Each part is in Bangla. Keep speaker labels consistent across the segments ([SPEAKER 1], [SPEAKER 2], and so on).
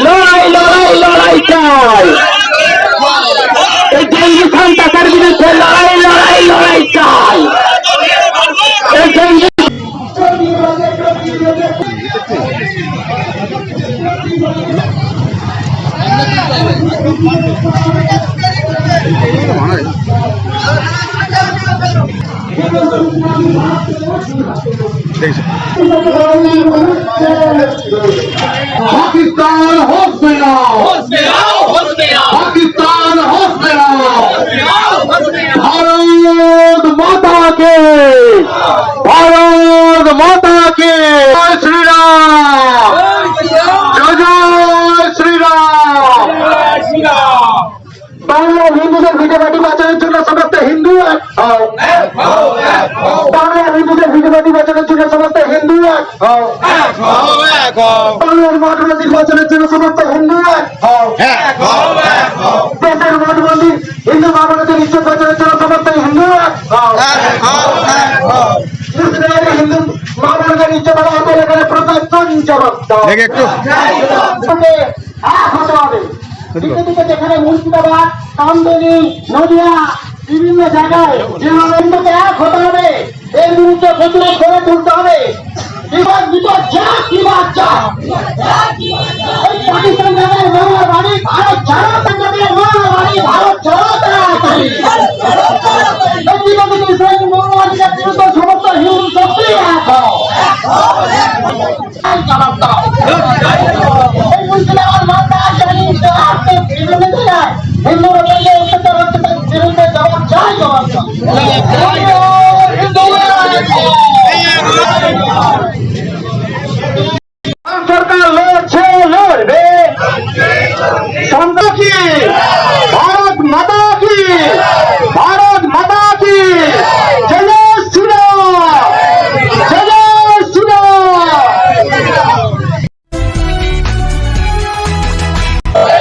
[SPEAKER 1] লড়াই লড়াই লড়াই চাই। এই জঙ্গি সন্ত্রাসের বিরুদ্ধে লড়াই লড়াই লড়াই চাই। এই জঙ্গি
[SPEAKER 2] पाकिस्तान होश में आओ, पाकिस्तान होश में आओ। भारत माता के, भारत माता के जय श्री राम, जय श्री राम। বাংলা হিন্দুদের ভিটেমাটি বাঁচানোর জন্য সমস্ত হিন্দু এক হও। বাংলা হিন্দুদের ভিটেমাটি বাঁচানোর জন্য সমস্ত হিন্দু এক হও। বাংলার মঠ মন্দির বাঁচানোর জন্য সমস্ত হিন্দু এক হও। দেশের মঠ মন্দির হিন্দু মানবতার ইজ্জত বাঁচানোর জন্য সমস্ত হিন্দু এক হও। মুসলিমের হিন্দু মানবতার ইজ্জত বাঁচানোর এখানে প্রশাসন জবাব দাও। এক হতে হবে। দিকে যেখানে মুর্শিদাবাদ, কামদুনি, নদিয়া বিভিন্ন জায়গায় যেভাবে হিন্দুকে এক হতে হবে, এর বিরুদ্ধে প্রতিরোধ করে তুলতে হবে। পাকিস্তান যাদের বাংলা বাড়ি, ভারত ছাড়ো, যাদের বাংলা বাড়ি, ভারত ছাড়ো, মৌলবাদীদের বিরুদ্ধে সমস্ত হিন্দু শক্তি এক হও। জবাব দাও। এই মুর্শিদাবাদ মামলা হিন্দুরা বললে অত্যাচার বিরুদ্ধে জবাব চাই, জবাব সরকার লড়ছে, লড়বে। সন্ত্রাস কি? ভারত মাতা কি, ভারত মাতা কি। জয় শ্রীরাম, জয় শ্রীরাম।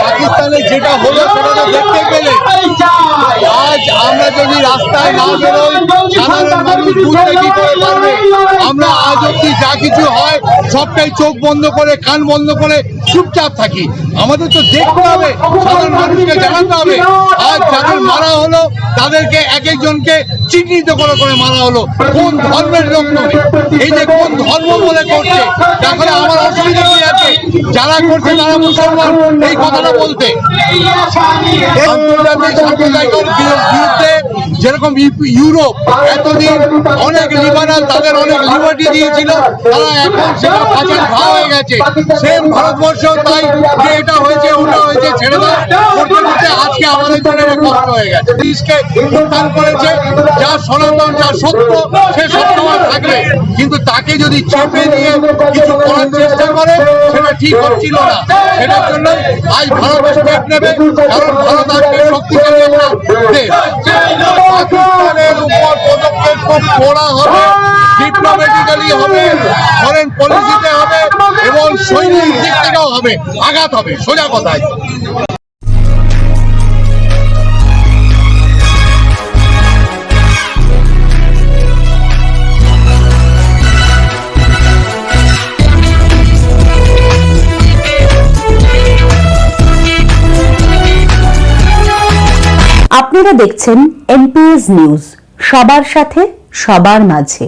[SPEAKER 3] পাকিস্তানে যেটা হলো সেটা তো দেখতে গেলে আজ আমরা যদি রাস্তায় না বেরোই সাধারণ মানুষ বুঝতে কি করে পারবে? আমরা আজ অব্দি যা কিছু হয় সবটাই চোখ বন্ধ করে, কান বন্ধ করে চুপচাপ থাকি। আমাদের তো দেখতে হবে, সাধারণ মানুষকে জানাতে হবে। আজ যাদের মারা হলো তাদেরকে এক একজনকে চিহ্নিত করে করে মারা হলো। কোন ধর্মের লোক নয়, এই যে কোন ধর্ম বলে করছে, তাহলে আমার অসুবিধা কি আছে? যারা করছে তারা মুসলমান, এই কথাটা বলতে। আন্তর্জাতিক সাম্প্রদায়িকতার বিরুদ্ধে যেরকম ইউরোপ এতদিন অনেক লিবারাল তাদের অনেক লিবার্টি দিয়েছিল, তারা এখন সেটা পাচার খাওয়া হয়ে গেছে। সেম ভারতবর্ষ তাই যে এটা হয়েছে ওটা হয়েছে ছেড়ে দাও করতে করতে আজকে আমাদের জন্য কষ্ট হয়ে গেছে। দেশকে উত্থান করেছে, যা সনাতন যা সত্য সে সবসময় থাকবে, কিন্তু তাকে যদি চেপে দিয়ে কিছু করার চেষ্টা করে সেটা ঠিক হচ্ছিল না। সেটার জন্য আজ ভারত স্টেপ নেবে, কারণ ভারত আজকে শক্তিশালী একটা দেশ। পাকিস্তানের উপর পদক্ষেপ খুব কড়া হবে, ডিপ্লোম্যাটিক্যালি হবে, ফরেন পলিসিতে হবে এবং সৈনিক দিক থেকেও হবে, আঘাত হবে, সোজা কথায়।
[SPEAKER 4] আপনারা দেখছেন এনপিএস নিউজ, সবার সাথে সবার মাঝে।